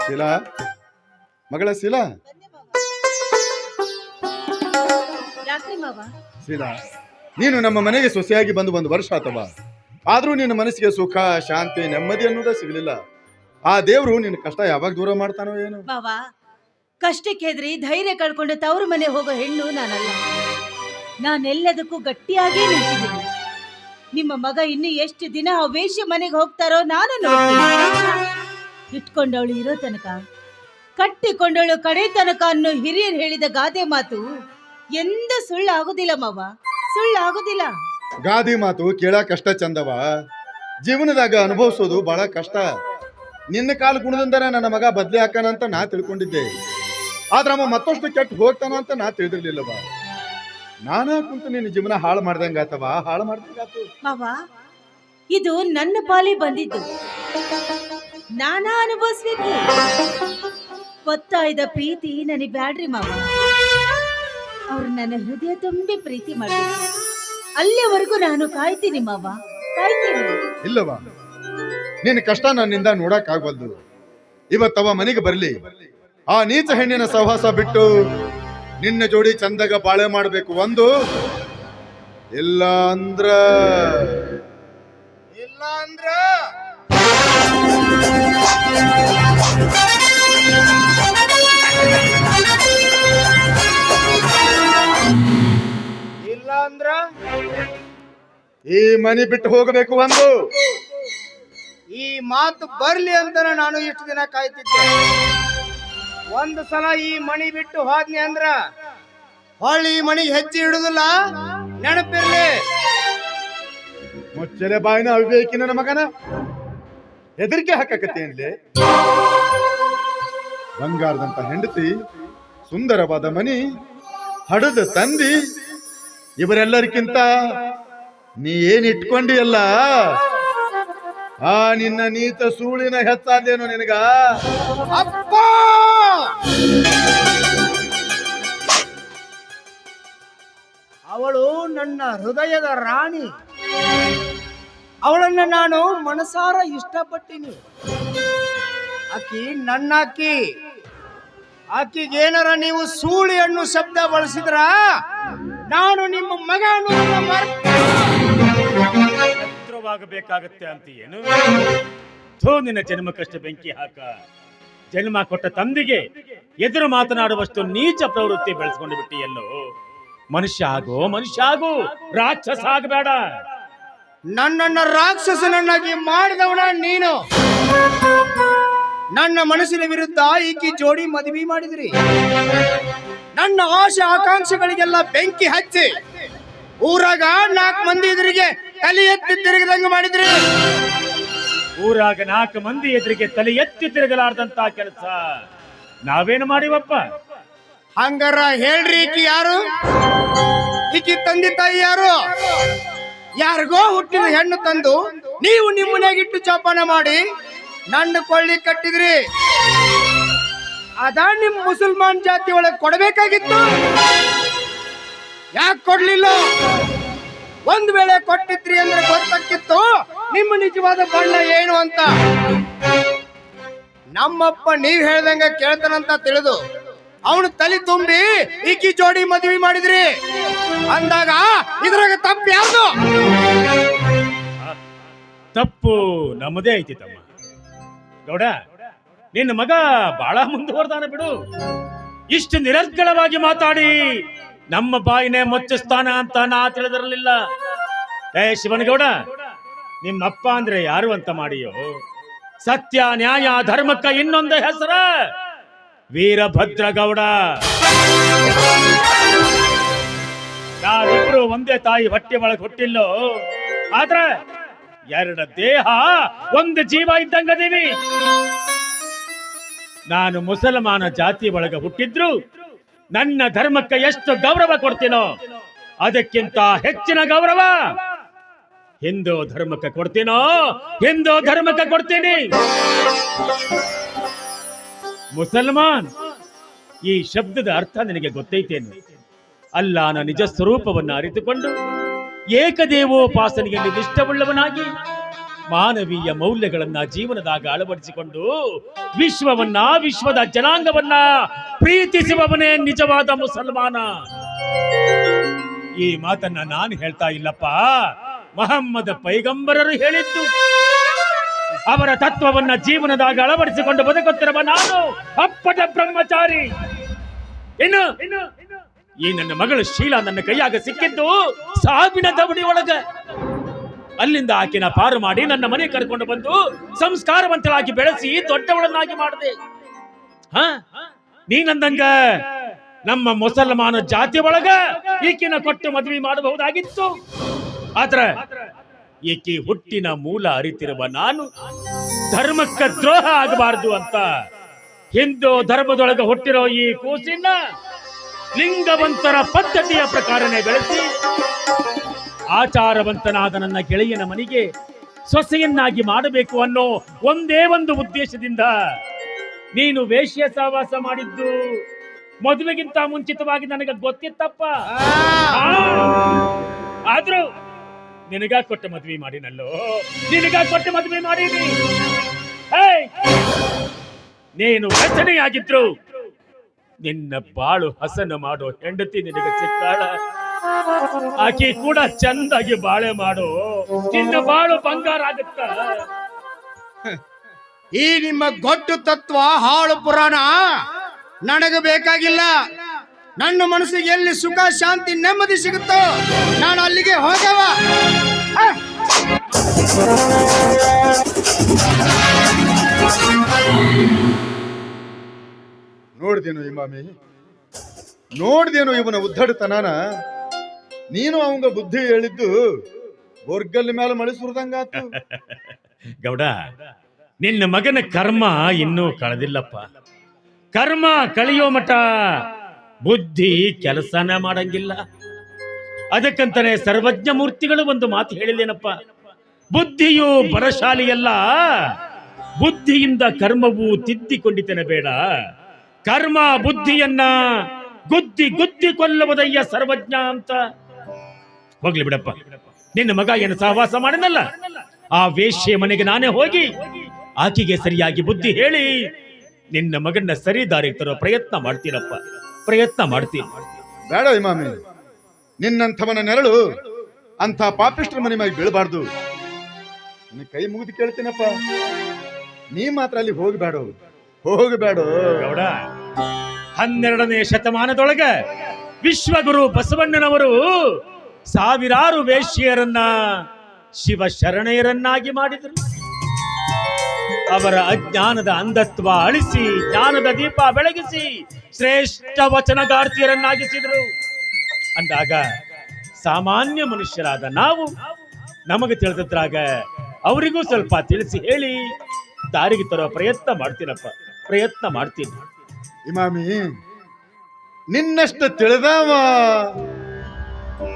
ಶೀಲಾ, ಮಗಳ ಶೀಲಾ. ಯಾಕ್ರಿ ಮಾವ? ಶೀಲಾ, ನೀನು ನಮ್ಮ ಮನೆಗೆ ಸೊಸೆಯಾಗಿ ಬಂದು 1 ವರ್ಷ ಆತವ. ಆದ್ರೂ ನಿನ್ನ ಮನಸ್ಸಿಗೆ ಸುಖ, ಶಾಂತಿ, ನೆಮ್ಮದಿ ಅನ್ನೋದೇ ಸಿಗಲಿಲ್ಲ. ಆ ದೇವ್ರು ನಿನ್ನ ಕಷ್ಟ ಯಾವಾಗ ದೂರ ಮಾಡ್ತಾನೋ ಏನು? ಮಾವ, ಕಷ್ಟಕ್ಕೆ ಹೆದ್ರಿ ಧೈರ್ಯ ಕಳ್ಕೊಂಡು ತವರು ಮನೆ ಹೋಗೋ ಹೆಣ್ಣು ನಾನಲ್ಲ. ನಾನೆಲ್ಲದಕ್ಕೂ ಗಟ್ಟಿಯಾಗೇ ನಿಂತಿದ್ದೀನಿ. ನಿಮ್ಮ ಮಗ ಇನ್ನು ಎಷ್ಟು ದಿನ ಆ ವೇಶ್ಯ ಮನೆಗೆ ಹೋಗ್ತಾರೋ ನಾನು ನೋಡ್ತೀನಿ. ಇಟ್ಕೊಂಡವಳು ಇರೋ ತನಕ, ಕಟ್ಟಿಕೊಂಡವಳು ಕಡೆ ತನಕ ಅನ್ನೋ ಹಿರಿಯರು ಹೇಳಿದ ಗಾದೆ ಮಾತು ಎಂದೂ ಸುಳ್ಳಾಗುದಿಲ್ಲ ಮಾವ, ಸುಳ್ಳಾಗುದಿಲ್ಲ. ಗಾದಿ ಮಾತು ಕೇಳಕ್ ಕಷ್ಟ ಚಂದವ, ಜೀವನದಾಗ ಅನುಭವಿಸೋದು ಬಹಳ ಕಷ್ಟ. ನಿನ್ನ ಕಾಲು ಗುಣದಿಂದನೇ ನನ್ನ ಮಗ ಬದ್ಲಿ ಹಾಕಾನಂತ ನಾ ತಿಳ್ಕೊಂಡಿದ್ದೆ. ಆದ್ರ ಅವ ಮತ್ತಷ್ಟು ಕೆಟ್ಟು ಹೋಗ್ತಾನ ಅಂತ ನಾ ತಿಳಿದಿರ್ಲಿಲ್ಲವ. ನಾನಾ ಕುಂತು ನಿನ್ನ ಜೀವನ ಹಾಳು ಮಾಡ್ದಂಗಾತವ, ಹಾಳು ಮಾಡ್ದಂಗಾತು. ಮಾವ, ಇದು ನನ್ನ ಪಾಲಿ ಬಂದಿದ್ದು, ನಾನಾ ಅನುಭವಿಸ್ಬೇಕು. ಒತ್ತಾಯದ ಪ್ರೀತಿ ನನಗೆ ಬ್ಯಾಡ್ರಿ ಮಾವ. ಅವ್ರು ನನ್ನ ಹೃದಯ ತುಂಬಿ ಪ್ರೀತಿ ಮಾಡಿದ್ರು. ಅಲ್ಲಿವರೆಗೂ ನಾನು ಕಾಯ್ತೀನಿ ಮಾವ, ಕಾಯ್ತೀನಿ. ಇಲ್ಲವ, ನಿನ್ನ ಕಷ್ಟ ನನ್ನಿಂದ ನೋಡಕ್ ಆಗ್ಬಲ್ದು. ಇವತ್ತವ ಮನೆಗೆ ಬರ್ಲಿ, ಆ ನೀಚ ಹೆಣ್ಣಿನ ಸಹವಾಸ ಬಿಟ್ಟು ನಿನ್ನ ಜೋಡಿ ಚಂದಾಗ ಬಾಳೆ ಮಾಡ್ಬೇಕು. ಒಂದು ಇಲ್ಲ ಅಂದ್ರ ಈ ಮನೆ ಬಿಟ್ಟು ಹೋಗಬೇಕು. ಒಂದು ಈ ಮಾತು ಬರ್ಲಿ ಅಂತ ನಾನು ಇಷ್ಟು ದಿನ ಕಾಯ್ತಿದ್ದೆ. ಒಂದು ಸಲ ಈ ಮಣಿ ಬಿಟ್ಟು ಹೋದ್ನಿ ಅಂದ್ರ ಹೊಳ್ಳಿ ಈ ಮಣಿಗೆ ಹೆಜ್ಜೆ ಇಡುದಿಲ್ಲ, ನೆನಪಿರ್ಲಿ. ಮುಚ್ಚಲೆ ಬಾಯಿನ ಅವಿವೇಕಿ ನನ್ನ ಮಗನ, ಹೆದರಿಕೆ ಹಾಕಕತ್ತೇನ್ಲಿ? ಬಂಗಾರದಂತ ಹೆಂಡತಿ, ಸುಂದರವಾದ ಮನಿ, ಹಡದ ತಂದಿ, ಇವರೆಲ್ಲರಿಗಿಂತ ನೀ ಏನ್ ಇಟ್ಕೊಂಡಿಯಲ್ಲ, ಆ ನಿನ್ನ ನೀತ ಸೂಳಿನ ಹೆಚ್ಚಾದೇನು ನಿನಗ? ಅಪ್ಪ, ಅವಳು ನನ್ನ ಹೃದಯದ ರಾಣಿ. ಅವಳನ್ನ ನಾನು ಮನಸಾರ ಇಷ್ಟಪಟ್ಟಿನಿ. ಆಕಿ ನನ್ನಾಕಿ. ಆಕಿಗೇನಾರ ನೀವು ಸೂಳಿ ಅನ್ನೋ ಶಬ್ದ ಬಳಸಿದ್ರ ನಾನು ನಿಮ್ಮ ಮಗ ಬೇಕಾಗತ್ತೆ ಅಂತ ಏನು? ನಿನ್ನ ಜನ್ಮಕ್ಕಷ್ಟು ಬೆಂಕಿ ಹಾಕ. ಜನ್ಮ ಕೊಟ್ಟ ತಂದೆಗೆ ಎದುರು ಮಾತನಾಡುವಷ್ಟು ನೀಚ ಪ್ರವೃತ್ತಿ ಬೆಳೆಸ್ಕೊಂಡು ಬಿಟ್ಟಿಯಲ್ಲೋ. ಮನುಷ್ಯ ಆಗು, ರಾಕ್ಷಸ ಆಗಬೇಡ. ನನ್ನನ್ನ ರಾಕ್ಷಸನನ್ನಾಗಿ ಮಾಡಿದವನ ನೀನು. ನನ್ನ ಮನಸ್ಸಿನ ವಿರುದ್ಧ ಈಕಿ ಜೋಡಿ ಮದುವೆ ಮಾಡಿದ್ರಿ. ನನ್ನ ಆಶೆ ಆಕಾಂಕ್ಷೆಗಳಿಗೆಲ್ಲ ಬೆಂಕಿ ಹಚ್ಚಿ ಊರಾಗ 4 ಮಂದಿ ಎದುರಿಗೆ ತಲೆ ಎತ್ತಿ ತಿರುಗದಂಗ ಮಾಡಿದ್ರಿ. ಊರಾಗ 4 ಮಂದಿ ಎದುರಿಗೆ ತಲೆ ಎತ್ತಿ ತಿರುಗಲಾರ್ದಂತ ಕೆಲಸ ನಾವೇನು ಮಾಡಿವಪ್ಪ? ಹಂಗಾರ ಹೇಳ್ರಿ, ಈಕಿ ಯಾರು? ಈಕಿ ತಂದೆ ತಾಯಿ ಯಾರು? ಯಾರಿಗೋ ಹುಟ್ಟಿದ ಹೆಣ್ಣು ತಂದು ನೀವು ನಿಮ್ಮನೆಗಿಟ್ಟು ಜೋಪಾನ ಮಾಡಿ ನನ್ನ ಕೊಳ್ಳಿ ಕಟ್ಟಿದ್ರಿ. ಅದ ನಿಮ್ ಮುಸಲ್ಮಾನ್ ಜಾತಿ ಒಳಗೆ ಕೊಡಬೇಕಾಗಿತ್ತು. ಯಾಕೆ ಕೊಡ್ಲಿಲ್ಲ? ಒಂದ್ ವೇಳೆ ಕೊಟ್ಟಿದ್ರಿ ಅಂದ್ರೆ ಗೊತ್ತಾಗಿತ್ತು ನಿಮ್ಮ ನಿಜವಾದ ಬಣ್ಣ ಏನು ಅಂತ. ನಮ್ಮಪ್ಪ ನೀವ್ ಹೇಳ್ದಂಗ ಕೇಳ್ತಾನಂತ ತಿಳಿದು ಅವನು ತಲೆ ತುಂಬಿ ಈಕಿ ಜೋಡಿ ಮದುವೆ ಮಾಡಿದ್ರಿ ಅಂದಾಗ ಇದ್ರಾಗ ತಪ್ಪು ಯಾರ್ದು? ತಪ್ಪು ನಮ್ಮದೇ ಐತಿ ತಮ್ಮ. ಗೌಡ, ನಿನ್ನ ಮಗ ಬಹಳ ಮುಂದುವರೆದಾನ ಬಿಡು. ಇಷ್ಟು ನಿರರ್ಗಳವಾಗಿ ಮಾತಾಡಿ ನಮ್ಮ ಬಾಯಿನೇ ಮುಚ್ಚಿಸ್ತಾನ ಅಂತ ನಾ ತಿಳಿದಿರಲಿಲ್ಲ. ಶಿವನಗೌಡ, ನಿಮ್ಮಪ್ಪ ಅಂದ್ರೆ ಯಾರು ಅಂತ ಮಾಡಿಯೋ? ಸತ್ಯ, ನ್ಯಾಯ, ಧರ್ಮಕ್ಕ ಇನ್ನೊಂದು ಹೆಸರ ವೀರಭದ್ರಗೌಡ. ನಾವಿಬ್ರು ಒಂದೇ ತಾಯಿ ಹೊಟ್ಟೆ ಒಳಗೆ ಹುಟ್ಟಿಲ್ಲೋ, ಆದ್ರೆ 2 ದೇಹ, 1 ಜೀವ ಇದ್ದಂಗದೀವಿ. ನಾನು ಮುಸಲ್ಮಾನ ಜಾತಿ ಒಳಗೆ ಹುಟ್ಟಿದ್ರು ನನ್ನ ಧರ್ಮಕ್ಕೆ ಎಷ್ಟು ಗೌರವ ಕೊಡ್ತೀನೋ ಅದಕ್ಕಿಂತ ಹೆಚ್ಚಿನ ಗೌರವ ಹಿಂದೂ ಧರ್ಮಕ್ಕೆ ಕೊಡ್ತೀನೋ, ಹಿಂದೂ ಧರ್ಮಕ್ಕೆ ಕೊಡ್ತೀನಿ. ಮುಸಲ್ಮಾನ್ ಈ ಶಬ್ದದ ಅರ್ಥ ನಿನಗೆ ಗೊತ್ತೈತೇನು? ಅಲ್ಲಾನ ನಿಜ ಸ್ವರೂಪವನ್ನು ಅರಿತುಕೊಂಡು ಏಕದೇವೋಪಾಸನೆಯಲ್ಲಿ ನಿಷ್ಠವುಳ್ಳವನಾಗಿ ಮಾನವೀಯ ಮೌಲ್ಯಗಳನ್ನ ಜೀವನದಾಗ ಅಳವಡಿಸಿಕೊಂಡು ವಿಶ್ವದ ಜನಾಂಗವನ್ನ ಪ್ರೀತಿಸುವವನೇ ನಿಜವಾದ ಮುಸಲ್ಮಾನ. ಈ ಮಾತನ್ನ ನಾನು ಹೇಳ್ತಾ ಇಲ್ಲಪ್ಪ, ಮೊಹಮ್ಮದ ಪೈಗಂಬರರು ಹೇಳಿದ್ದು. ಅವರ ತತ್ವವನ್ನ ಜೀವನದಾಗ ಅಳವಡಿಸಿಕೊಂಡು ಬದುಕುತ್ತಿರುವ ನಾನು ಅಪ್ಪಟ ಬ್ರಹ್ಮಚಾರಿ. ಇನ್ನು ಈ ನನ್ನ ಮಗಳು ಶೀಲಾ ನನ್ನ ಕೈಯಾಗ ಸಿಕ್ಕಿದ್ದು ಸಾವಿನ ದವಡಿ ಒಳಗ. ಅಲ್ಲಿಂದ ಆಕೆನ ಪಾರು ಮಾಡಿ ನನ್ನ ಮನೆ ಕರ್ಕೊಂಡು ಬಂದು ಸಂಸ್ಕಾರವಂತರಾಗಿ ಬೆಳೆಸಿ ದೊಡ್ಡವಳನ್ನಾಗಿ ಮಾಡಿದೆ. ನೀನಂದಂಗ ನಮ್ಮ ಮುಸಲ್ಮಾನ ಜಾತಿ ಒಳಗ ಈಕಿನ ಕೊಟ್ಟು ಮದುವೆ ಮಾಡಬಹುದಾಗಿತ್ತು. ಆದ್ರೆ ಈಕೆ ಹುಟ್ಟಿನ ಮೂಲ ಅರಿತಿರುವ ನಾನು ಧರ್ಮಕ್ಕೆ ದ್ರೋಹ ಆಗಬಾರದು ಅಂತ ಹಿಂದೂ ಧರ್ಮದೊಳಗೆ ಹುಟ್ಟಿರೋ ಈ ಕೂಸಿನ ಲಿಂಗವಂತರ ಪದ್ಧತಿಯ ಪ್ರಕಾರನೇ ಬೆಳೆಸಿ ಆಚಾರವಂತನಾದ ನನ್ನ ಗೆಳೆಯನ ಮನೆಗೆ ಸೊಸೆಯನ್ನಾಗಿ ಮಾಡಬೇಕು ಅನ್ನೋ ಒಂದೇ ಒಂದು ಉದ್ದೇಶದಿಂದ ನೀನು ವೇಶ್ಯ ಸಹವಾಸ ಮಾಡಿದ್ದು ಮದುವೆಗಿಂತ ಮುಂಚಿತವಾಗಿ ನನಗೆ ಗೊತ್ತಿತ್ತಪ್ಪ. ಆದ್ರೂ ನಿನಗ ಕೊಟ್ಟ ಮದುವೆ ಮಾಡಿನಲ್ಲೋ, ನಿನಗ ಕೊಟ್ಟ ಮದುವೆ ಮಾಡೀನಿ. ನೀನು ವ್ಯಸನೆಯಾಗಿದ್ರು ನಿನ್ನ ಬಾಳು ಹಸನ ಮಾಡೋ ಹೆಂಡತಿ ನಿನಗೆ ಸಿಕ್ಕಾಳ. ಆಕೆ ಕೂಡ ಚಂದಾಗಿ ಬಾಳೆ ಮಾಡು, ನಿನ್ನ ಬಾಳು ಬಂಗಾರ ಆಗುತ್ತ. ಈ ನಿಮ್ಮ ಗೊಟ್ಟು ತತ್ವ ಹಾಳು ಪುರಾಣ ನನಗೆ ಬೇಕಾಗಿಲ್ಲ. ನನ್ನ ಮನಸ್ಸಿಗೆ ಎಲ್ಲಿ ಸುಖ ಶಾಂತಿ ನೆಮ್ಮದಿ ಸಿಗುತ್ತೋ ನಾನು ಅಲ್ಲಿಗೆ ಹೋಗವ. ನೋಡ್ದೇನು ಇಮಾಮಿ, ನೋಡ್ದೇನು ಇವನ ಉದ್ದಡತನಾನ. ನೀನು ಅವಂಗ ಬುದ್ಧಿ ಹೇಳಿದ್ದು ಬೋರ್ಗಲ್ ಮೇಲೆ ಮಳೆ ಸುರಿದಂಗಾತು. ಗೌಡ, ನಿನ್ನ ಮಗನ ಕರ್ಮ ಇನ್ನೂ ಕಳೆದಿಲ್ಲಪ್ಪ. ಕರ್ಮ ಕಳೆಯೋ ಮಠ ಬುದ್ಧಿ ಕೆಲಸನ ಮಾಡಂಗಿಲ್ಲ. ಅದಕ್ಕಂತಾನೆ ಸರ್ವಜ್ಞ ಮೂರ್ತಿಗಳು ಒಂದು ಮಾತು ಹೇಳಿದೇನಪ್ಪ, ಬುದ್ಧಿಯು ಬರಶಾಲಿಯಲ್ಲ, ಬುದ್ಧಿಯಿಂದ ಕರ್ಮವು ತಿದ್ದಿಕೊಂಡಿತೇನೆ ಬೇಡ. ಕರ್ಮ ಬುದ್ಧಿಯನ್ನ ಗುದ್ದಿ ಗುದ್ದಿ ಕೊಲ್ಲುವುದಯ್ಯ ಸರ್ವಜ್ಞ ಅಂತ. ಹೋಗ್ಲಿ ಬಿಡಪ್ಪ, ನಿನ್ನ ಮಗ ಏನು ಸಹವಾಸ ಮಾಡನಲ್ಲ, ಆ ವೇಶ್ಯೆ ಮನೆಗೆ ನಾನೇ ಹೋಗಿ ಆಕೆಗೆ ಸರಿಯಾಗಿ ಬುದ್ಧಿ ಹೇಳಿ ನಿನ್ನ ಮಗನ್ನ ಸರಿ ದಾರಿಗೆ ತರೋ ಪ್ರಯತ್ನ ಮಾಡ್ತೀನಪ್ಪ, ಪ್ರಯತ್ನ ಮಾಡ್ತೀನಿ. ಬೇಡ ಇಮಾಮಿ, ನಿನ್ನಂಥವನ ನೆರಳು ಅಂಥ ಪಾಪಿಷ್ಟ್ರ ಮನೆ ಮ್ಯಾಗ ಬೀಳಬಾರ್ದು. ನಿನ್ನ ಕೈ ಮುಗಿದು ಕೇಳ್ತೀನಪ್ಪ, ನೀ ಮಾತ್ರ ಅಲ್ಲಿ ಹೋಗಬೇಡ, ಹೋಗಬೇಡ. ಗೌಡ, 12ನೇ ಶತಮಾನದೊಳಗ ವಿಶ್ವಗುರು ಬಸವಣ್ಣನವರು ಸಾವಿರಾರು ವೇಶ್ಯರನ್ನ ಶಿವ ಶರಣೆಯರನ್ನಾಗಿ ಮಾಡಿದರು. ಅವರ ಅಜ್ಞಾನದ ಅಂಧತ್ವ ಅಳಿಸಿ ಜ್ಞಾನದ ದೀಪ ಬೆಳಗಿಸಿ ಶ್ರೇಷ್ಠ ವಚನಗಾರ್ತಿಯರನ್ನಾಗಿಸಿದರು. ಅಂದಾಗ ಸಾಮಾನ್ಯ ಮನುಷ್ಯರಾದ ನಾವು ನಮಗೆ ತಿಳಿದ್ರಾಗ ಅವರಿಗೂ ಸ್ವಲ್ಪ ತಿಳಿಸಿ ಹೇಳಿ ದಾರಿಗೆ ತರೋ ಪ್ರಯತ್ನ ಮಾಡ್ತೀನಪ್ಪ, ಪ್ರಯತ್ನ ಮಾಡ್ತೀನಿ. ಇಮಾಮಿ, ನಿನ್ನಷ್ಟು ತಿಳಿದವ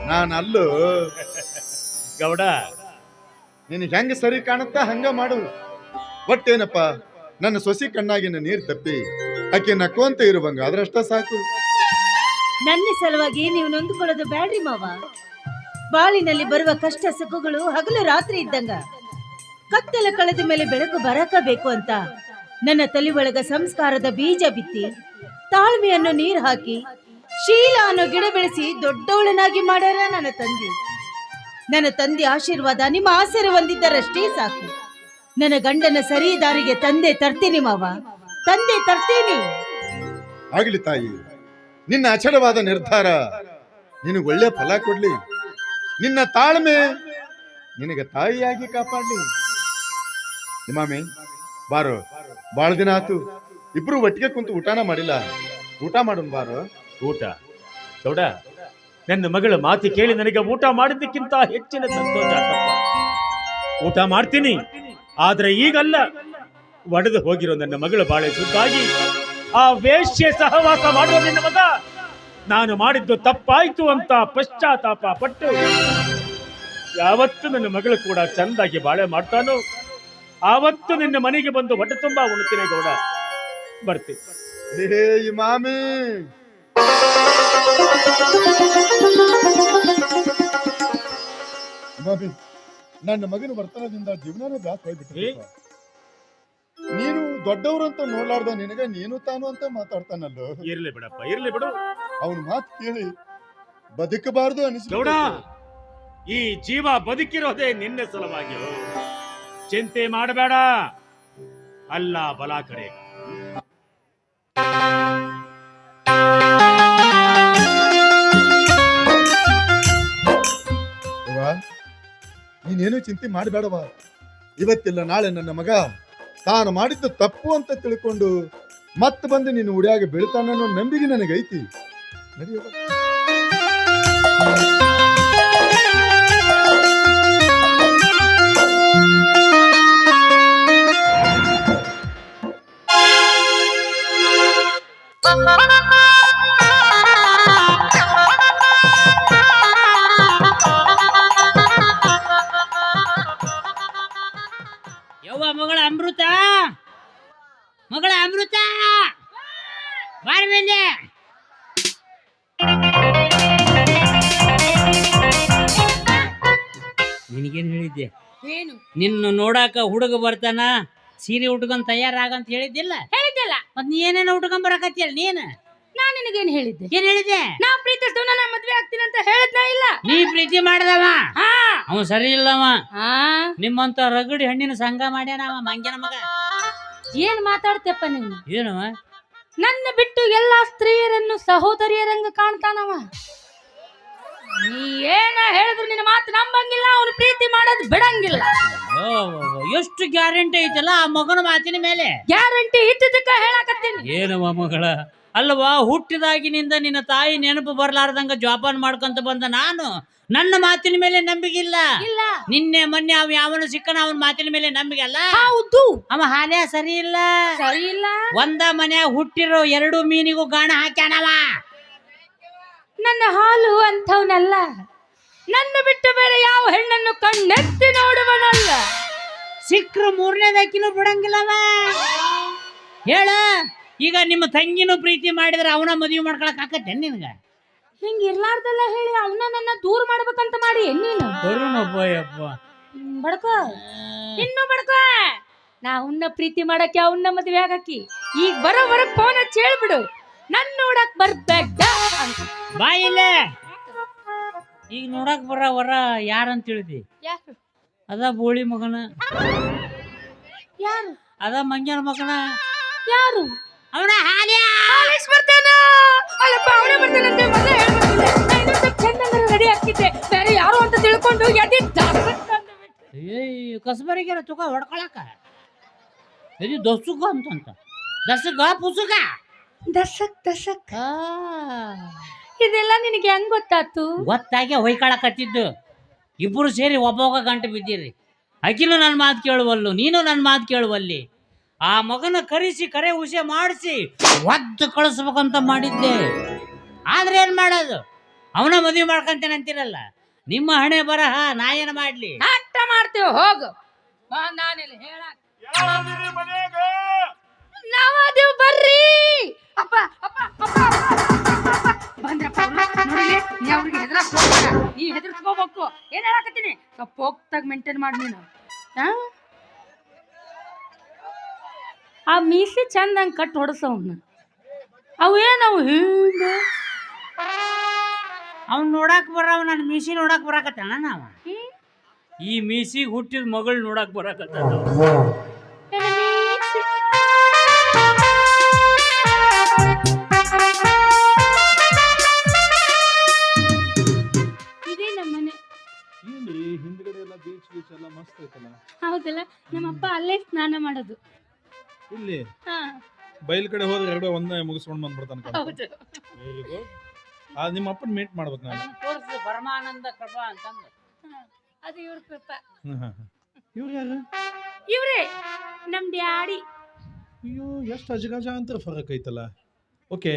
ನಾನಲ್ಲೂ. ಗೌಡ, ನಿನಗೆ ಹೆಂಗ ಸರಿ ಕಾಣುತ್ತಾ ಹಂಗ ಮಾಡು. ಒಟ್ಟೇನಪ್ಪ, ನನ್ನ ಸೊಸಿ ಕಣ್ಣಾಗಿನ ನೀರ್ ತಪ್ಪಿ ಆಕೆ ನಕ್ಕುವಂತ ಇರುವಂಗ ಅದ್ರಷ್ಟ ಸಾಕು. ನನ್ನ ಸಲುವಾಗಿ ನೀವು ನೊಂದುಕೊಳ್ಳೋದು ಬ್ಯಾಡ್ರಿ ಮಾವ. ಬಾಳಿನಲ್ಲಿ ಬರುವ ಕಷ್ಟ ಸುಖಗಳು ಹಗಲು ರಾತ್ರಿ ಇದ್ದಂಗ. ಕತ್ತಲ ಕಳೆದ ಮೇಲೆ ಬೆಳಕು ಬರಕಬೇಕು ಅಂತ ನನ್ನ ತಲೆ ಒಳಗ ಸಂಸ್ಕಾರದ ಬೀಜ ಬಿತ್ತಿ ತಾಳ್ಮೆಯನ್ನು ನೀರು ಹಾಕಿ ಶೀಲ ಅನ್ನೋ ಗಿಡ ಬೆಳೆಸಿ ದೊಡ್ಡವಳನಾಗಿ ಮಾಡ್ಯಾರ ನನ್ನ ತಂದೆ. ನನ್ನ ತಂದೆ ಆಶೀರ್ವಾದ ನಿಮ್ಮ ಆಸರೆ ಹೊಂದಿದ್ದರಷ್ಟೇ ಸಾಕು. ನನ್ನ ಗಂಡನ ಸರಿ ದಾರಿಗೆ ತಂದೆ ತರ್ತೀನಿ ಮಾವ, ತಂದೆ ತರ್ತೀನಿ. ಆಗ್ಲಿ ತಾಯಿ, ನಿನ್ನ ಅಚಲವಾದ ನಿರ್ಧಾರ ನಿನಗೆ ಒಳ್ಳೆ ಫಲ ಕೊಡ್ಲಿ. ನಿನ್ನ ತಾಳ್ಮೆ ನಿನಗೆ ತಾಯಿಯಾಗಿ ಕಾಪಾಡ್ಲಿ. ಇಮಾಮಿ ಬಾರೋ, ಬಾಳ ದಿನ ಆತು, ಇಬ್ರು ಒಟ್ಟಿಗೆ ಕುಂತು ಊಟನ ಮಾಡಿಲ್ಲ. ಊಟ ಮಾಡೋಣ ಬಾರೋ. ಊಟ? ಗೌಡ, ನನ್ನ ಮಗಳ ಮಾತಿ ಕೇಳಿ ನನಗೆ ಊಟ ಮಾಡಿದ್ದಕ್ಕಿಂತ ಹೆಚ್ಚಿನ ಸಂತೋಷ ಆತಪ್ಪ. ಊಟ ಮಾಡ್ತೀನಿ, ಆದ್ರೆ ಈಗಲ್ಲ. ಒಡೆದು ಹೋಗಿರೋ ನನ್ನ ಮಗಳು ಬಾಳೆ ಸುದ್ದಾಗಿ ಆ ವೇಶ್ಯೆ ಸಹವಾಸ ಮಾಡುವ ನಿನ್ನ ಮಗ ನಾನು ಮಾಡಿದ್ದು ತಪ್ಪಾಯ್ತು ಅಂತ ಪಶ್ಚಾತ್ತಾಪ ಪಟ್ಟು ಯಾವತ್ತು ನನ್ನ ಮಗಳು ಕೂಡ ಚಂದಾಗಿ ಬಾಳೆ ಮಾಡ್ತಾನೋ ಆವತ್ತು ನಿನ್ನ ಮನೆಗೆ ಬಂದು ಹೊಟ್ಟೆ ತುಂಬಾ ಉಣ್ತೀನಿ ಗೌಡ. ಬರ್ತೀನಿ. ಹೇ ಇಮಾಮಿ, ಇಮಾಮಿ ನನ್ನ ಮಗನ ವರ್ತನದಿಂದ ಜೀವನನೇ ಬ್ಯಾಸ್ ಹೋಗ್ಬಿಟ್ಟಿದೆ. ನೀನು ದೊಡ್ಡವ್ರಂತ ನೋಡ್ಲಾರ್ದ ನಿನಗ ನೀನು ತಾನು ಅಂತ ಮಾತಾಡ್ತಾನಲ್ಲೋ. ಇರ್ಲಿ ಬಿಡಪ್ಪ, ಇರ್ಲಿ ಬಿಡು. ಅವನ ಮಾತು ಕೇಳಿ ಬದುಕಬಾರ್ದು ಗೌಡ, ಅನಿಸ್ಬಿಡ. ಈ ಜೀವ ಬದುಕಿರೋದೇ ನಿನ್ನ ಸಲುವಾಗಿ. ಚಿಂತೆ ಮಾಡಬೇಡ, ಅಲ್ಲ ಬಲ ಕಡೆ. ನೀನೇನು ಚಿಂತೆ ಮಾಡಬೇಡವಾ. ಇವತ್ತಿಲ್ಲ ನಾಳೆ ನನ್ನ ಮಗ ತಾನು ಮಾಡಿದ್ದು ತಪ್ಪು ಅಂತ ತಿಳ್ಕೊಂಡು ಮತ್ತೆ ಬಂದು ನೀನು ಉಡಿಯಾಗ ಬೀಳ್ತಾನನ್ನೋ ನಂಬಿಕೆ ನನಗೈತಿ. ನಡೆಯುವ ಯವ್ವ ಮಗಳ ಅಮೃತ, ಮಗಳ ಅಮೃತ ಬಾರ್ ಮೇಲೆ. ನಿನಗೇನು ಹೇಳಿದ್ದೆ? ಏನು? ನಿನ್ನ ನೋಡಾಕ ಹುಡುಗ ಬರ್ತಾನ, ಸೀರೆ ಉಟ್ಕೊಂಡ್ ತಯಾರಾಗಂತ ಹೇಳಿದ್ದಿಲ್ಲ? ಹೇಳಿದ್ದಲ್ಲ. ಮತ್ ನೀ ಏನೇನ ಉಟ್ಕೊಂಡ್ ಬರಕತ್ತಿಯಲ್ಲ ನೀನ್? ನಾನ್ ನಿನಗೇನ್ ಹೇಳಿದ್ದೆ? ಏನ್ ಹೇಳಿದ್ದೆ? ನಾ ಪ್ರೀತಿಸ್ದವನ ನಾ ಮದ್ವೆ ಆಗ್ತೀನಿ ಅಂತ ಹೇಳಿದ್ನ ಇಲ್ಲ? ನೀ ಪ್ರೀತಿ ಮಾಡದವ ಅವ ಸರಿ ಇಲ್ಲವ. ನಿಮ್ಮಂತ ರಗಡಿ ಹಣ್ಣಿನ ಸಂಘ ಮಾಡ್ಯಾನ ಅವ ಮಂಗ್ಯನ ಮಗ. ಏನ್ ಮಾತಾಡ್ತೇಪ್ಪ ನೀನು? ಏನವ? ನನ್ನ ಬಿಟ್ಟು ಎಲ್ಲಾ ಸ್ತ್ರೀಯರನ್ನು ಸಹೋದರಿಯರಂಗ ಕಾಣ್ತಾನವ. ನೀ ಏನ ಹೇಳಿದ್ರು ನಿನ್ನ ಮಾತು ನಂಬಂಗಿಲ್ಲ, ಅವನು ಪ್ರೀತಿ ಮಾಡೋದು ಬಿಡಂಗಿಲ್ಲ. ಎಷ್ಟು ಗ್ಯಾರಂಟಿ ಐತಲ್ಲ ಆ ಮಗನ ಮಾತಿನ ಮೇಲೆ? ಗ್ಯಾರಂಟಿ ಇದ್ದಕ್ಕ ಹೇಳಕತ್ತೀನಿ. ಏನವ ಮಗಳ, ಅಲ್ವಾ ಹುಟ್ಟಿದಾಗಿನಿಂದ ನಿನ್ನ ತಾಯಿ ನೆನಪು ಬರ್ಲಾರ್ದಂಗ ಜೋಪಾನ ಮಾಡ್ಕೊಂತ ಬಂದ ನಾನು ನನ್ನ ಮಾತಿನ ಮೇಲೆ ನಂಬಿಗಿಲ್ಲ. ಇಲ್ಲ, ನಿನ್ನೆ ಮೊನ್ನೆ ಅವ ಯಾವನು ಸಿಕ್ಕನ ಅವನ ಮಾತಿನ ಮೇಲೆ ನಂಬಿಕೆ ಅಲ್ಲ. ಹೌದು, ಅವ ಹಾಲೆ ಸರಿ ಇಲ್ಲ. ಸರಿ ಇಲ್ಲ. ಒಂದ ಮನ್ಯಾಗ ಹುಟ್ಟಿರೋ 2 ಮೀನಿಗೂ ಗಾಣ ಹಾಕ್ಯಾನವ. ನನ್ನ ಹಾಲು ಅಂಥವನಲ್ಲ. ನನ್ನ ಬಿಟ್ಟು ಬೇರೆ ಯಾವ ಹೆಣ್ಣನ್ನು ಕಣ್ಣೆತ್ತಿ ನೋಡುವನಲ್ಲ. ಸಿಕ್ರು 3ನೇದಾಕಿನೂ ಬಿಡಂಗಿಲ್ಲವ. ಹೇಳ, ಈಗ ನಿಮ್ಮ ತಂಗಿನೂ ಪ್ರೀತಿ ಮಾಡಿದ್ರೆ ಅವನ ಮದುವೆ ಮಾಡ್ಕೊಳಕ್ ಆಕತ್ತೆ ನಿನ್ಗ? ಹಿಂಗ ಇರ್ಲಾರ್ದಲ್ಲ ಹೇಳಿ ಅವನ ನನ್ನ ದೂರ ಮಾಡ್ಬೇಕಂತ ಮಾಡಿ ನೀನು ಬಡ್ಕೋ, ಇನ್ನು ಬಡ್ಕೋ. ನಾ ಅವನ್ನ ಪ್ರೀತಿ ಮಾಡಕ್ಕೆ ಅವನ್ನ ಮದ್ವೆ ಆಗಕ್ಕಿ. ಈಗ ಬರೋವರ ಫೋನ್ ಹಚ್ಚಿ ಹೇಳ್ಬಿಡು, ನನ್ ನೋಡಕ್ ಬರ್ಬೇಡ ಅಂತ. ಬಾ ಇಲ್ಲೇ. ಈಗ ನೋಡಕ್ ಬರವರ ಯಾರಂತ ತಿಳಿದಿ? ಯಾರು? ಅದ ಬೋಳಿ ಮಗನ. ಯಾರು? ಅದ ಮಂಗ್ಯನ ಮಗನ. ಯಾರು? ಅವನ ಹಾಲ್ಯ. ಬರ್ತಾನ. ಅಲ್ಲಪ್ಪ, ಅವನೇ ಬರ್ತಾನಂತೆ. ಮೊದಲೇ ಹೇಳ್ಬಿಟ್ಟಿದ್ದೆ. ನಾ ಇನ್ನೊಂದು ಚಂದಂಗರ ರೆಡಿ ಆಗ್ತಿದ್ದೆ, ಬೇರೆ ಯಾರು ಅಂತ ತಿಳ್ಕೊಂಡು ಎದಿ ಕಸಬರಿಗೆಲ್ಲ ತುಕ ಹೊಡ್ಕೊಳಕ ಎದಿ ದಸುಗ ಅಂತಂತ. ದಸಗ ಪುಸುಗ ದಸಕ್ ದಸಕ್. ಇದೆಲ್ಲ ನಿನಗೆ ಹೆಂಗ್ ಗೊತ್ತಾತು? ಗೊತ್ತಾಗೆ ಹೊಯ್ಕೊಳಕತ್ತಿದ್ದು. ಇಬ್ಬರು ಸೇರಿ ಒಬ್ಬೊಬ್ಬ ಗಂಟೆ ಬಿದ್ದೀರಿ. ಅಖಿಲು ನನ್ನ ಮಾತು ಕೇಳುವಲ್ಲು, ನೀನು ನನ್ನ ಮಾತು ಕೇಳುವಲ್ಲಿ. ಆ ಮಗನ ಕರೆಸಿ ಕರೆ ಹುಸೆ ಮಾಡಿಸಿ ಒದ್ದು ಕಳಿಸ್ಬೇಕಂತ ಮಾಡಿದ್ದೆ. ಆದ್ರೆ ಏನ್ ಮಾಡೋದು, ಅವನ ಮದುವೆ ಮಾಡ್ಕೊಂತೇನೆ ಅಂತೀರಲ್ಲ. ನಿಮ್ಮ ಹಣೆ ಬರಹ ನಾ ಏನ್ ಮಾಡ್ಲಿ? ನಾಟ ಮಾಡ್ತೇವೆ, ಹೋಗು. ನಾನೆಲ್ಲ ಹೇಳಕ್ ನಾವದೇವ್ ಬರ್ರಿ. ಅಪ್ಪ ಅಪ್ಪ ಅಪ್ಪ ಬಂದ್ರಪ್ಪ ನೋಡಿ. ನೀ ಅವ್ರಿಗೆ ಹೆದರಕ್ ಹೋಗ್ಬೇಡ, ನೀ ಹೆದರ್ಸ್ಕೋಬೇಕು. ಏನ್ ಹೇಳಕತ್ತೀನಿ, ಸ್ವಲ್ಪ ಹೋಗ್ತಾಗ ಮೇಂಟೈನ್ ಮಾಡಿ ನೀನು. ಆ ಮೀಸಿ ಚಂದಂಗೆ ಕಟ್ ಹೊಡಸವ್ನ. ಅವೇನವು ಹಿಂಗ ಅವ್ನು ನೋಡಕ್ ಬರವ, ನನ್ನ ಮೀಸಿ ನೋಡಕ್ ಬರಾಕತ್ತಾನ ನಾವ. ಈ ಮೀಸಿಗೆ ಹುಟ್ಟಿದ ಮಗಳು ನೋಡಕ್ ಬರಾಕತ್ತ. ಇದೇ ನಮ್ಮನೆ. ಹಿಂದ್ಗಡೆ ಎಲ್ಲ ಬೀಚ್ ಗೀಚ್ ಎಲ್ಲ ಮಸ್ತ್ ಐತಲ್ಲ. ಹೌದಲ್ಲ, ನಮ್ಮಪ್ಪ ಅಲ್ಲೇ ಸ್ನಾನ ಮಾಡೋದು. ಇಲ್ಲಿ ಹಾ, ಬೈಲ್ ಕಡೆ ಹೋದ್ರೆ ಎರಡು ಒಂದೇ ಮುಗಿಸ್ಕೊಂಡ್ ಬಂದ್ಬಿಡ್ತಾನ. ಹೌದು. Very good. ನಿಮ್ಮ ಅಪ್ಪನ ಮೀಟ್ ಮಾಡ್ಬೇಕು ನಾನು. ತೋರಿಸು ಪರಮಾನಂದ ಕೃಪಾ ಅಂತಂದು. ಅದು ಇವ್ರ ಕೃಪ. ಇವ್ರು ಯಾರು? ಇವ್ರೇ ನಮ್ ಡ್ಯಾಡಿ. ಅಯ್ಯೋ, ಎಷ್ಟು ಅಜಗಜ ಅಂತ ಫರಕ್ ಐತಲ್ಲ. Okay,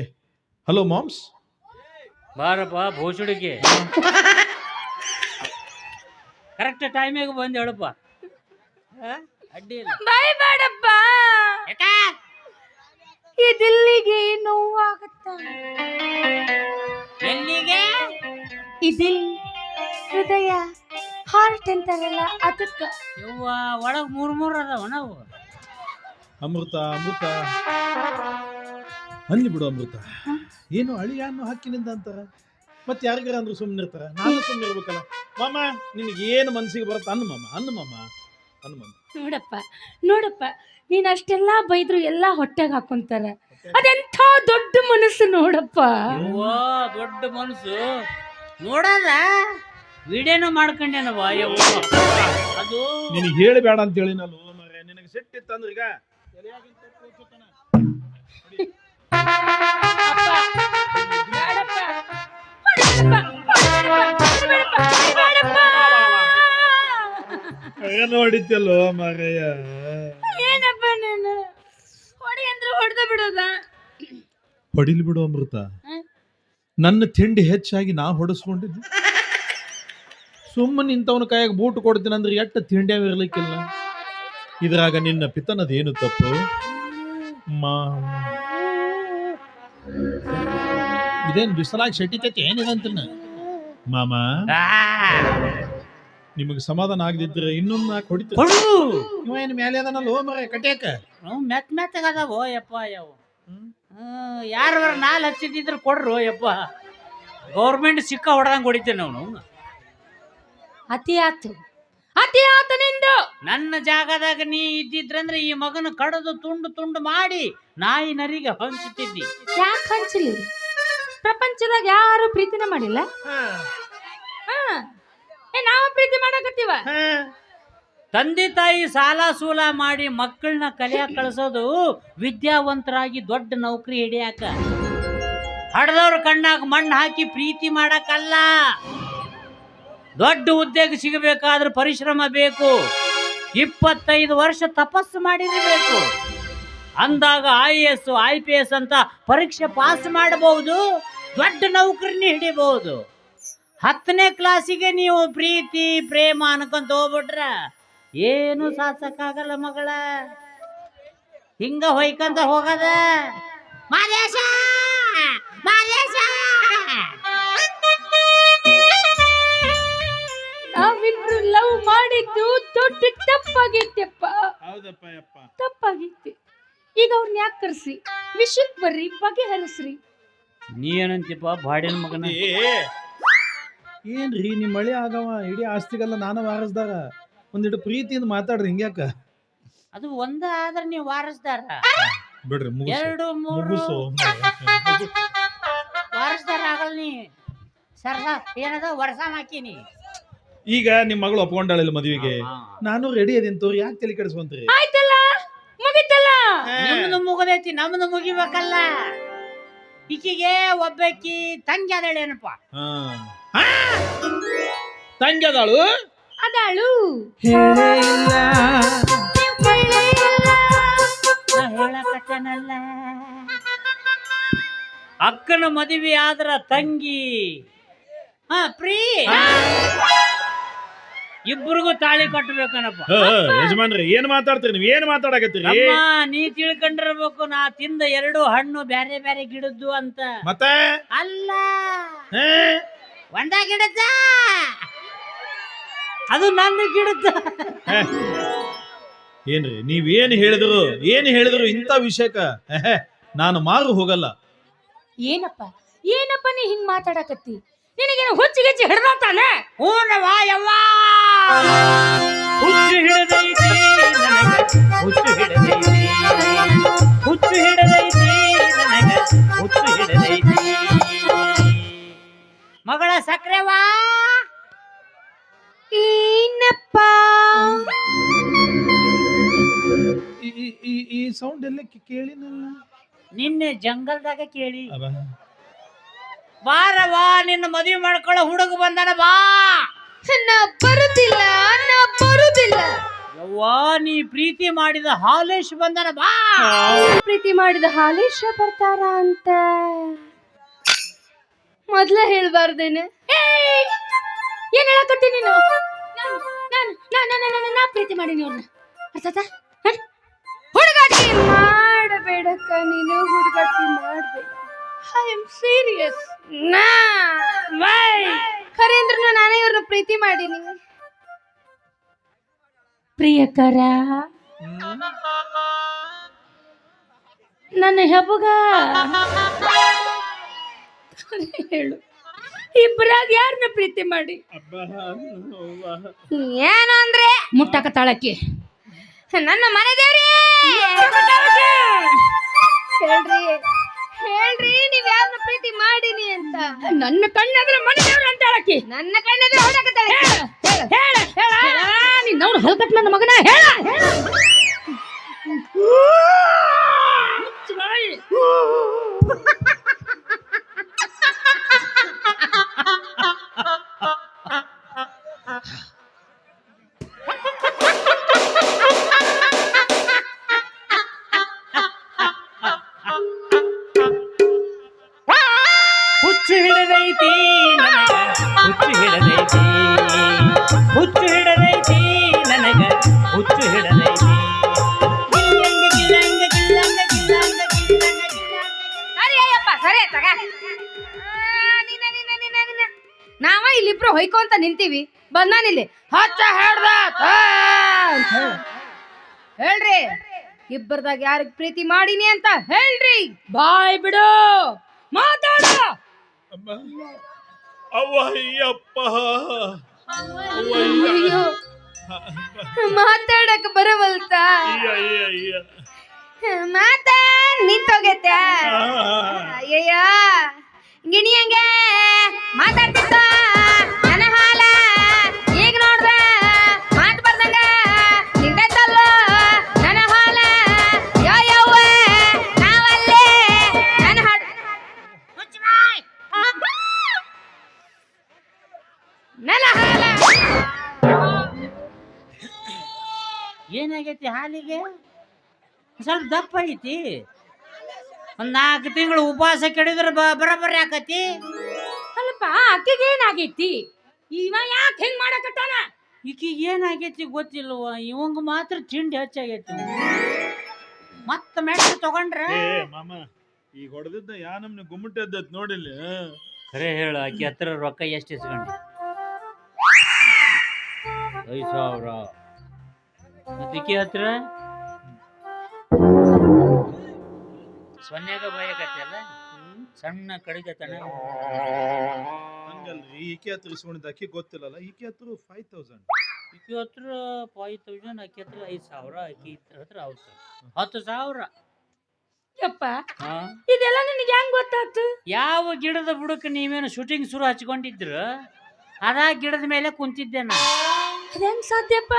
hello moms. ಬಾರಪ್ಪ ಭೋಸುಡಿಗೆ. ಕರೆಕ್ಟ್ ಟೈಮಿಗೆ ಬಂದು ಹೇಳಪ್ಪ. ಅಡ್ಡಿ ಇಲ್ಲ. ಬಾಯ್ ಬೇಡಪ್ಪ, ಇದಿಲ್ಲಿಗೆ ನೋವಾಗುತ್ತ. ಎಲ್ಲಿಗೆ? ಇದಿಲ್ ಹೃದಯ ಹಾರ್ಟ್ ಅಂತಾರಲ್ಲ ಅದಕ್ಕ. ಯವ್ವ ಒಳಗ್ ಮೂರ್ ಅದಾವ ನಾವು. ಅಮೃತ ಅಮೃತ ಅಲ್ಲಿ ಬಿಡು ಅಮೃತ. ಏನು ಅಳಿಯನ್ನು ಹಾಕಿನಿಂದ ಅಂತಾರ, ಮತ್ತೆ ಯಾರಿಗಾರ ಅಂದ್ರು ಸುಮ್ಮನೆ ಇರ್ತಾರ, ನಾನು ಸುಮ್ಮನೆ ಇರ್ಬೇಕಲ್ಲ. ಮಾಮ ನಿನಗೆ ಏನು ಮನಸ್ಸಿಗೆ ಬರುತ್ತೆ ಅನ್ನು ಮಾಮ, ಅನ್ನು ಮಾಮ, ಅನ್ನು ಮಾಮ. ನೋಡಪ್ಪ ನೀನ್ ಅಷ್ಟೆಲ್ಲಾ ಬೈದ್ರು ಎಲ್ಲಾ ಹೊಟ್ಟೆಗೆ ಹಾಕೊಂತಾರ. ಅದೆಂಥ ದೊಡ್ಡ ಮನಸ್ಸು ನೋಡಪ್ಪ. ಯವ್ವ ದೊಡ್ಡ ಮನಸ್ಸು ನೋಡದ ವಿಡಿಯೋನು ಮಾಡ್ಕೊಂಡೇನವ. ಯವ್ವ ಅದು ನಿನಗೆ ಹೇಳಬೇಡ ಅಂತ ಹೇಳಿ ನಾನು ಮಾರ್ರೆ. ನಿನಗೆ ಸಿಟ್ಟಿತ್ತು ಅಂದ್ರೆ ಈಗ ಎಲೆಯಾಗಿನ ತಪ್ಪು ಹೋಗ್ತಾನ. ಏನು ಹೊಡಿತಲ್ಲೋ ಮಾರಯ್ಯ. ಏನಪ್ಪ ನಾನು ಹೊಡಿ ಅಂದ್ರೆ ಹೊಡೆದ ಬಿಡೋದ? ಹೊಡಿಲಿ ಬಿಡು ಅಮೃತ. ನನ್ನ ತಿಂಡಿ ಹೆಚ್ಚಾಗಿ ನಾ ಹೊಡೆಸ್ಕೊಂಡಿದ್ದು. ಸುಮ್ಮನೆ ಇಂಥವನ ಕೈಯಾಗ ಬೂಟ್ ಕೊಡ್ತೀನಿ ಅಂದ್ರೆ ಎಷ್ಟು ತಿಂಡಿಯಾಗ ಇರ್ಲಿಕ್ಕಿಲ್ಲ. ಇದ್ರಾಗ ನಿನ್ನ ಪಿತನದೇನು ತಪ್ಪು? ಇದೇನು ಬಿಸಲಾಗಿ ಶೆಟ್ಟಿತೈತಿ ಏನಿದಂತ ಮಾಮ. ನಿಮಗೆ ಸಮಾಧಾನ ಆಗದಿದ್ರೆ ಇನ್ನೊಂದು ನಾಲ್ಕು ಹೊಡಿತ ಕೊಡು. ಇವ ಏನು ಮೇಲೆ ಅದನ್ನಲ್ಲ ಹೋ ಮರ ಕಟ್ಯಾಕ. ಮೆತ್ ಮೆತ್ತಗದಾವೋ ಯಪ್ಪ. ಯಾವ ಯಾರು ನಾಲ್ ಹಚ್ಚಿದ್ರು ಕೊಡ್ರು ಯಪ್ಪ. ಗೌರ್ಮೆಂಟ್ ಸಿಕ್ಕ ಹೊಡೆದಂಗೆ ಹೊಡಿತೇನೆ ನಾವು. ಅತಿ ಆತು ನಿಂದು. ನನ್ನ ಜಾಗದಾಗ ನೀ ಇದ್ದಿದ್ರಂದ್ರೆ ಈ ಮಗನ ಕಡದು ತುಂಡು ತುಂಡು ಮಾಡಿ ನಾಯಿ ನರಿಗೆ ಹಂಚುತ್ತಿದ್ದಿ. ಯಾಕೆ ಹಂಚಲಿ? ಪ್ರಪಂಚದಾಗ ಯಾರು ಪ್ರೀತಿನ ಮಾಡಿಲ್ಲ. ನಾವು ಪ್ರೀತಿ ಮಾಡಕತ್ತೀವ. ತಂದೆ ತಾಯಿ ಸಾಲ ಸೂಲ ಮಾಡಿ ಮಕ್ಕಳನ್ನ ಕಲಿಯಾಕ ಕಳಿಸೋದು ವಿದ್ಯಾವಂತರಾಗಿ ದೊಡ್ಡ ನೌಕರಿ ಹಿಡಿಯಾಕ. ಹಡ್ದವ್ರ ಕಣ್ಣಾಗ ಮಣ್ಣು ಹಾಕಿ ಪ್ರೀತಿ ಮಾಡಕ್ಕಲ್ಲ. ದೊಡ್ಡ ಉದ್ಯೋಗ ಸಿಗಬೇಕಾದ್ರೆ ಪರಿಶ್ರಮ ಬೇಕು. 25 ವರ್ಷ ತಪಸ್ಸು ಮಾಡಿರಬೇಕು. ಅಂದಾಗ IAS IPS ಅಂತ ಪರೀಕ್ಷೆ ಪಾಸ್ ಮಾಡಬಹುದು, ದೊಡ್ಡ ನೌಕರಿನಿ ಹಿಡಿಬಹುದು. 10ನೇ ಕ್ಲಾಸಿಗೆ ನೀವು ಪ್ರೀತಿ ಪ್ರೇಮ ಅನ್ಕೊಂತ ಹೋಗ್ಬಿಟ್ರ ಏನು ಸಾಧಿಸಕ್ಕಾಗಲ್ಲ ಮಗಳ. ಹಿಂಗ ಹೊಯ್ಕಂತ ಹೋಗದ ಮಾದೇಶ ಮಾದೇಶ. ನಾವಿಬ್ರು ಲವ್ ಮಾಡಿದ್ದು ದೊಡ್ಡ ತಪ್ಪಾಗಿತ್ತಪ್ಪ. ಹೌದಪ್ಪ ಯಪ್ಪ, ತಪ್ಪಾಗಿತ್ತು. ಈಗ ಅವ್ರನ್ನ ಯಾಕೆ ಕರ್ಸಿ ವಿಷಯಕ್ಕೆ ಬರ್ರಿ, ಬಗೆಹರಿಸ್ರಿ. ನೀ ಏನಂತಿಪ್ಪ ಬಾಡಿನ ಮಗನ? ಏನ್ರಿ ನಿಮ್ಮ ಮಳೆ ಆಗವ ಇಡೀ ಆಸ್ತಿಗೆಲ್ಲ ನಾನು ವಾರಸ್ದಾರ. ಒಂದಿಟ್ಟು ಪ್ರೀತಿಯಿಂದ ಮಾತಾಡ್ರಿ ಹಿಂಗ್ಯಾಕ? ಅದು ಒಂದ ಆದ್ರೆ ನೀವು ವಾರಸ್ದಾರ, ಬಿಡ್ರಿ ಎರಡು ಮೂರು ಮುಗಿಸು. ವಾರಸ್ದಾರ ಆಗಲ್ ನೀ. ಸರ್ಸ ಏನದ ವರ್ಷ ಹಾಕಿನಿ. ಈಗ ನಿಮ್ಮ ಮಗಳು ಒಪ್ಕೊಂಡಾಳಿಲ್ಲ ಮದುವೆಗೆ, ನಾನು ರೆಡಿ ಅದೀನಿ ತೋರಿ, ಯಾಕೆ ತಲೆ ಕೆಡಿಸ್ಕೊಂತೀರಿ? ಆಯ್ತಲ್ಲ, ಮುಗಿತಲ್ಲ. ನಮ್ದು ಮುಗದೈತಿ, ನಮ್ದು ಮುಗಿಬೇಕಲ್ಲ. ಈಕಿಗೆ ಒಬ್ಬಾಕಿ ತಂಗಿ ಅದಾಳೇನಪ್ಪ? ತಂಗಿ ಅದಾಳು? ಅದಾಳು ಹೇಳಕತ್ತನಲ್ಲ. ಅಕ್ಕನ ಮದುವೆ ಆದ್ರ ತಂಗಿ ಪ್ರೀ ಇಬ್ಬರಿಗೂ ತಾಳಿ ಕಟ್ಟಬೇಕನಪ್ಪ. ಯಜಮಾನ್ರಿ ಏನ್ ಮಾತಾಡ್ತೀರಿ ನೀವು? ಏನ್ ಮಾತಾಡಕತ್ತೀರಿ? ಅಮ್ಮ ನೀ ತಿಳ್ಕೊಂಡಿರ್ಬೇಕು, ನಾ ತಿಂದ 2 ಹಣ್ಣು ಬ್ಯಾರೆ ಬ್ಯಾರೆ ಗಿಡದ್ದು ಅಂತ. ಮತ್ತೆ ಅಲ್ಲ, ಒಂದ ಗಿಡದ ಅದು ನನ್ನ ಗಿಡದ. ಏನ್ರಿ ನೀವೇನ್ ಹೇಳಿದ್ರು ಇಂಥ ವಿಷಯಕ್ಕ ನಾನು ಮಾರು ಹೋಗಲ್ಲ. ಏನಪ್ಪ ನೀ ಹಿಂಗ್ ಮಾತಾಡಕತ್ತಿ? ನಿನಗೇನು ಹುಚ್ಚಿಗೆಚ್ಚಿ ಹಿಡ್ದಾತಾನೆ? ಹೂನವಾ ಯವ್ವ, ಹುಚ್ಚು ಹಿಡದೈತಿ ನನಗ, ಹುಚ್ಚು ಹಿಡದೈತಿ, ಹುಚ್ಚು ಹಿಡದೈತಿ ನನಗ, ಹುಚ್ಚು ಹಿಡದೈತಿ. ಮಗಳ ಸಕ್ರೆವಾ ಏನಪ್ಪ ಈ ಸೌಂಡ್ ಎಲ್ಲ ಕೇಳಿನಲ್ಲ. ನಿನ್ನೆ ಜಂಗಲ್ದಾಗ ಕೇಳಿ. ಬಾರವಾ, ನಿನ್ನ ಮದುವೆ ಮಾಡ್ಕೊಳ್ಳೋ ಹುಡುಗ ಬಂದನ ಬಾ. ನಾ ಬರುದಿಲ್ಲ. ಯವ್ವಾ, ನೀ ಪ್ರೀತಿ ಮಾಡಿದ ಹಾಲೇಶ್ ಬಂದನ ಬಾ. ಪ್ರೀತಿ ಮಾಡಿದ ಹಾಲೇಶ ಬರ್ತಾರ ಅಂತ ಮೊದ್ಲ ಹೇಳ್ಬಾರ್ದೇನೆ? ಏನ್ ಹೇಳಕತ್ತಿ ನೀನು? ನಾ ಪ್ರೀತಿ ಮಾಡೀನಿ ಅವ್ರನ್ನ. ಅರ್ಥಾತ? ಹುಡುಗಾಟಿ ಮಾಡಬೇಡಕ್ಕ ನೀನು, ಹುಡುಗಾಟಿ ಮಾಡಬೇಡ. I am serious. ಖರೇಂದ್ರನು ನಾನೇ ಇವ್ರನ್ನ ಪ್ರೀತಿ ಮಾಡೀನಿ. ಪ್ರಿಯಕರ ನನ್ನ ಹೆಬಗ ಹೇಳು, ಇಬ್ಬರಾಗ ಯಾರನ್ನ ಪ್ರೀತಿ ಮಾಡಿ ಏನು ಅಂದ್ರೆ ಮುಟ್ಟಕ ತಾಳಕ್ಕೆ ನನ್ನ ಮನೆ ದೇವ್ರಿ ಹೇಳ್ರಿ ಹೇಳ್ರಿ ನೀವ್ ಯಾರನ್ನ ಪ್ರೀತಿ ಮಾಡೀನಿ ಅಂತ. ನನ್ನ ಕಣ್ಣಾದ್ರೆ ಮನೆ ದೇವ್ರ ಅಂತ ಹೇಳಕ್ಕೆ, ನನ್ನ ಕಣ್ಣಾದ್ರೆ ಹೊಡಕತ್ತಾಳೆ. ಹೇಳ ಹೇಳ ನೀನ್ ನೋಡು ಹಲ್ಕಟ್ ನನ್ನ ಮಗನ ಹೇಳ ಹುಚ್ಚು ಹಿಡದೈತಿ ನನಗ, ಹುಚ್ಚು ಹಿಡದೈತಿ, ಹುಚ್ಚು ಹಿಡದೈತಿ ನನಗ, ಹುಚ್ಚು ಹಿಡದೈತಿ. ಸರಿ ತಗ ನಾವ ಇಲ್ಲಿಬ್ರು ಹೊಯ್ಕೊಂತ ನಿಂತೀವಿ, ಬಂದಾನಿಲ್ಲಿ ಹಚ್ಚ ಹೇಳ್ದ ಹೇಳ್ರಿ ಇಬ್ಬರದಾಗ ಯಾರಿಗ್ ಪ್ರೀತಿ ಮಾಡೀನಿ ಅಂತ ಹೇಳ್ರಿ. ಬಾಯ್ ಬಿಡು ಮಾತಾಡ. ಅವ್ವಯ್ಯಪ್ಪ ಅಯ್ಯೋ ಮಾತಾಡಕ್ ಬರವಲ್ತ, ಮಾತಾ ನಿಂತೋಗೈತ. ಅಯ್ಯಯ್ಯ ಗಿಣಿ ಹಂಗೆ ಮಾತಾಡ್ತಿತ್ತ ನನ್ನ ಹಾಲ, ಈಗ ನೋಡ್ರ ಮಾತು ಬರ್ದಂಗ ನಿಂತೈತಲ್ಲ ನನ್ನ ಹಾಲ. ಯವ್ವ ನಾವಲ್ಲೇ ನನ್ನ ಹಾಡು ನನ್ನ ಹಾಲ. ಏನಾಗೈತಿ ಹಾಲಿಗೆ? ಸ್ವಲ್ಪ ದಪ್ಪ ಐತಿ. ಒಂದ್ 4 ತಿಂಗಳು ಉಪವಾಸ ಕೆಡಿದ್ರೆ ಬರಬರಿ ಆಕತಿ. ಅಲ್ಪ ಅಕ್ಕಿಗೆ ಏನಾಗೈತಿ? ಇವ ಯಾಕೆ ಹೆಂಗ್ ಮಾಡಕತ್ತಾನ? ಈಕಿಗೆ ಏನಾಗೈತಿ ಗೊತ್ತಿಲ್ವ, ಇವಂಗ ಮಾತ್ರ ತಿಂಡಿ ಹೆಚ್ಚಾಗೈತಿ. ಮತ್ತ ಮೆಟ್ಟ ತಗೊಂಡ್ರ ಮಾಮ ಈಗ ಹೊಡೆದಿದ್ದ ಯಾ ನಮ್ನೆ ಗುಮ್ಮಟ ನೋಡಿಲ್ಲ. ಖರೆ ಹೇಳು, ಆಕಿ ಹತ್ರ ರೊಕ್ಕ ಎಷ್ಟು ಇಸ್ಕೊಂಡಿ? 5,000. ಮತ್ತಿಕ್ಕಿ ಹತ್ರ ಸೊನ್ಯಾಗ ಬಯಕತ್ತಲ್ಲ, ಸಣ್ಣ ಕಡಿಗತನ. ಹಂಗಲ್ರಿ, ಈಕೆ ಹತ್ರ ಇಸ್ಕೊಂಡಿದ್ದ ಅಕ್ಕಿ ಗೊತ್ತಿಲ್ಲಲ್ಲ. ಈಕೆ ಹತ್ರ 5,000, ಈಕಿ ಹತ್ರ 5,000, ಆಕಿ ಹತ್ರ 5,000, ಆಕಿ ಹತ್ರ 10,000. ಯಪ್ಪ ಇದೆಲ್ಲ ನಿನಗೆ ಹೆಂಗ್ ಗೊತ್ತಾಯ್ತು? ಯಾವ ಗಿಡದ ಬುಡಕ್ಕೆ ನೀವೇನು ಶೂಟಿಂಗ್ ಶುರು ಹಚ್ಕೊಂಡಿದ್ರ ಅದ ಗಿಡದ ಮೇಲೆ ಕುಂತಿದ್ದೆ ನಾನು. ಅದೇನ್ ಸಾಧ್ಯಪ್ಪ?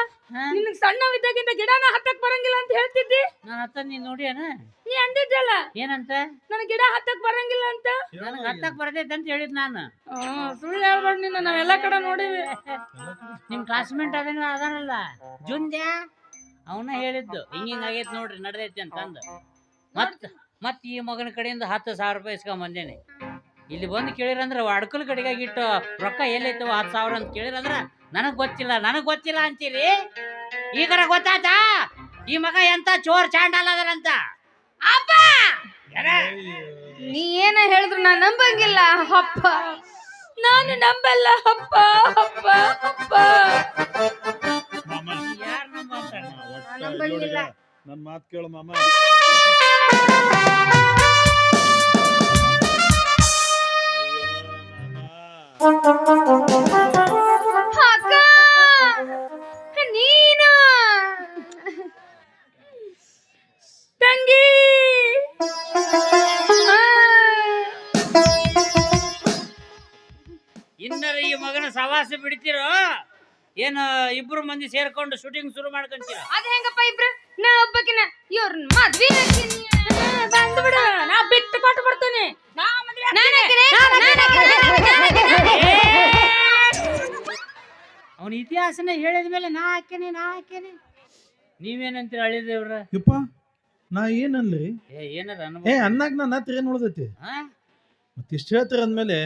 ನಿನಗ್ ಸಣ್ಣವಿದ್ದಾಗಿಂದ ಗಿಡನ ಹತ್ತಕ್ ಬರಂಗಿಲ್ಲ ಅಂತ ಹೇಳ್ತಿದ್ದಿ. ನಾನು ಹತ್ತ ನೀನ್ ನೋಡಿಯನ? ನೀ ಅಂದಿದ್ದಲ್ಲ ಏನಂತ? ನನ್ ಗಿಡ ಹತ್ತಕ್ ಬರಂಗಿಲ್ಲ ಅಂತ. ನನಗೆ ಹತ್ತಕ್ ಬರ್ತೈತೆ ಅಂತ ಹೇಳಿದ್ ನಾನು. ಸುಳ್ಳು ಹೇಳ್ಬೇಡ ನಿನ್ನ, ನಾವೆಲ್ಲ ಕಡೆ ನೋಡಿವಿ. ನಿಮ್ ಕ್ಲಾಸ್ಮೇಟ್ ಅದಾನಲ್ಲ ಜುಂದ್ಯಾ, ಅವನ ಹೇಳಿದ್ದು ಹಿಂಗಿಂಗ್ ಆಗೈತೆ ನೋಡ್ರಿ ನಡ್ದೈತಿ ಅಂತಂದು. ಮತ್ ಈ ಮಗನ ಕಡೆಯಿಂದ 10,000 ರೂಪಾಯಿ ಇಸ್ಕೊಂಡ್ ಬಂದೇನೆ. ಇಲ್ಲಿ ಬಂದು ಕೇಳಿರಂದ್ರ ಅಡ್ಕಲ್ ಕಡೆಗಾಗಿ ಇಟ್ಟು ರೊಕ್ಕ ಎಲ್ಲೈತವ 10,000 ಅಂತ ಕೇಳಿರಂದ್ರ ನನಗ್ ಗೊತ್ತಿಲ್ಲ ಅಂತೀರಿ. ಈಗರ ಗೊತ್ತಾಯ್ತಾ ಈ ಮಗ ಎಂತ ಚೋರ್ ಚಾಂಡಾಲ ಅದರಂತ? ಅಪ್ಪ ನೀ ಏನ ಹೇಳಿದ್ರು ನಾ ನಂಬಂಗಿಲ್ಲ ಅಪ್ಪ, ನಾನು ನಂಬಲ್ಲ ಅಪ್ಪ ಅಪ್ಪ ಅಪ್ಪ. ಯಾರು ನಂಬಂಗಿಲ್ಲ. ನನ್ ಮಾತು ಕೇಳು ಮಾಮ. ಅಕ್ಕ ನೀನು ತಂಗಿ ಇನ್ನರ ಈ ಮಗನ ಸವಾಸ ಬಿಡ್ತಿರೋ ಏನು? ಇಬ್ರು ಮಂದಿ ಸೇರ್ಕೊಂಡು ಶೂಟಿಂಗ್ ಶುರು ಮಾಡ್ಕೊಂತೀರ? ಅದ ಹೆಂಗಪ್ಪ ಇಬ್ರು? ನಾ ಒಬ್ಬಕಿನ ಇವ್ರ ಮದ್ವಿ ಬಂದ್ಬಿಡ, ನಾ ಬಿಟ್ಟು ಕೊಟ್ಟು ಬರ್ತೇನೆ. ಅವನ ಇತಿಹಾಸನೇ ಹೇಳಿದ ಮೇಲೆ ನಾ ಹಾಕೇನೆ ನೀವೇನಂತೀರ ಹಳ್ಳಿದೇವ್ರ? ಯಪ್ಪ ನಾ ಏನನ್ರಿ? ಏನಾರ ಅನ್ನಾಗ ನನ್ನ ಹತ್ರ ಏನ್ ಉಳ್ದೈತಿ? ಮತ್ತೆ ಇಷ್ಟ ಹೇಳ್ತಾರ ಅಂದ್ಮೇಲೆ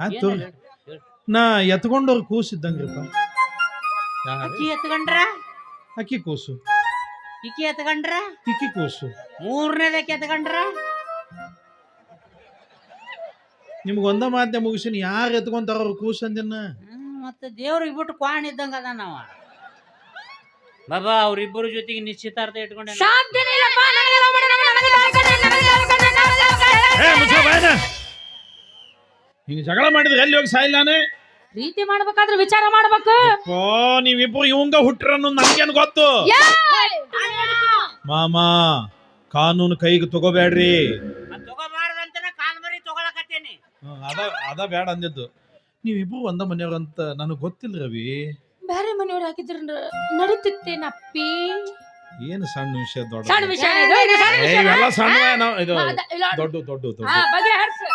ಆಯ್ತು. ನಾ ಎತ್ಕೊಂಡವ್ರ ಕೂಸಿದ್ದಂಗ್ರಿಪ್ಪ. ಅಕ್ಕಿ ಎತ್ಕೊಂಡ್ರ? ಅಕ್ಕಿ ಕೂಸು. ಇಕ್ಕಿ ಎತ್ಕೊಂಡ್ರ? ಇಕ್ಕಿ ಕೂಸು. ಮೂರನೇದಕ್ಕೆ ಎತ್ಕೊಂಡ್ರ? ನಿಮ್ಗೆ ಒಂದ ಮಾತೇ ಮುಗಿಸಿನ, ಯಾರು ಎತ್ಕೊಂತಾರ ಅವ್ರ ಕೂಸು ಅಂದಿನ. ಮತ್ತೆ ದೇವ್ರಿಗೆ ಬಿಟ್ಟು ಕ್ವಾಣ ಇದ್ದಂಗ ಅದ ನಾವ. ಬಾಬಾ ಅವ್ರಿಬ್ಬರ ಜೊತೆಗೆ ನಿಶ್ಚಿತಾರ್ಥ ಇಟ್ಕೊಂಡೆ ಸಾಧ್ಯನೇ ಇಲ್ಲಪ್ಪ ನನಗೆ love ಮಾಡಿ, ನನಗೆ love ಮಾಡಿ, ನನಗೆ love ಮಾಡಿ, ನನಗೆ love ಮಾಡಿ. ಏ ಮುಚ್ಚ ಬಾಯನ ಹಿಂಗ ಜಗಳ ಮಾಡಿದ್ರೆ ಎಲ್ಲಿ ಹೋಗಿ ಸಾಯಿಲ್ಲ ನಾನೇ ಪ್ರೀತಿ ಮಾಡ್ಬೇಕಾದ್ರೆ ವಿಚಾರ ಮಾಡ್ಬೇಕು. ಓ ನೀವಿಬ್ರು ಇವಂಗ ಹುಟ್ಟ್ರನ್ನು ನನ್ಗೇನ್ ಗೊತ್ತು ಮಾಮ ಕಾನೂನು ಕೈಗೆ ತಗೋಬೇಡ್ರಿ ತಗೋಬಾರ್ದಂತನ ಕಾಲ್ ಮರಿ ತಗೊಳಕತ್ತೇನಿ. ಅದ ಬೇಡ ಅಂದಿದ್ದು ನೀವಿಬ್ರು ಒಂದ ಮನೆಯವ್ರಂತ ನನಗ್ ಗೊತ್ತಿಲ್ಲ ರವಿ. ಬೇರೆ ಮನೆಯವ್ರು ಹಾಕಿದ್ರ ನಡೀತಿತ್ತೇನಪ್ಪಿ. ಏನು ಸಣ್ಣ ವಿಷಯ ದೊಡ್ಡ ಸಣ್ಣ ವಿಷಯ ಇದು, ಇದು ಸಣ್ಣ ವಿಷಯ. ಇವೆಲ್ಲ ಸಣ್ಣ ಇದು ಅದ- ಇಲ್ಲ, ದೊಡ್ಡ ದೊಡ್ಡ ಬಗೆಹರ್ಸು.